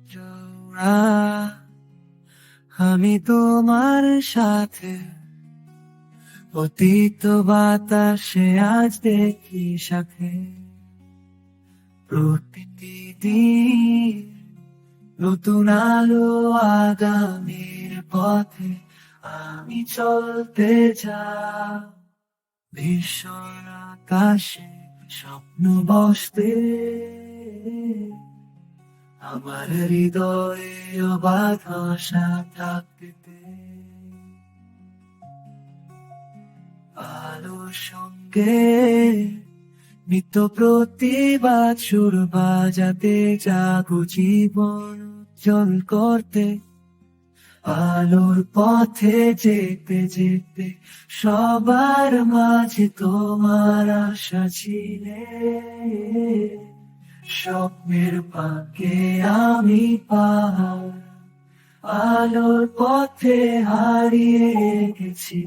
জোড়া আমি তোমার সাথে অতীত বাতাসে আজ দেখি সাথে প্রতিটি দিন নতুন আলো আগামীর পথে আমি চলতে চাই ভীষণ আকাশে স্বপ্ন বসতে আমার হৃদয়ে অবাধ আশা থাকতে আলোর সঙ্গে নিত্য প্রতিবাদ সুর বাজাতে জাগো জীবন উজ্জ্বল করতে আলোর পথে যেতে যেতে সবার মাঝে তোমার আশা ছিলে স্বপ্নের পাকে আমি পাহাড় আলোর পথে হারিয়ে গেছি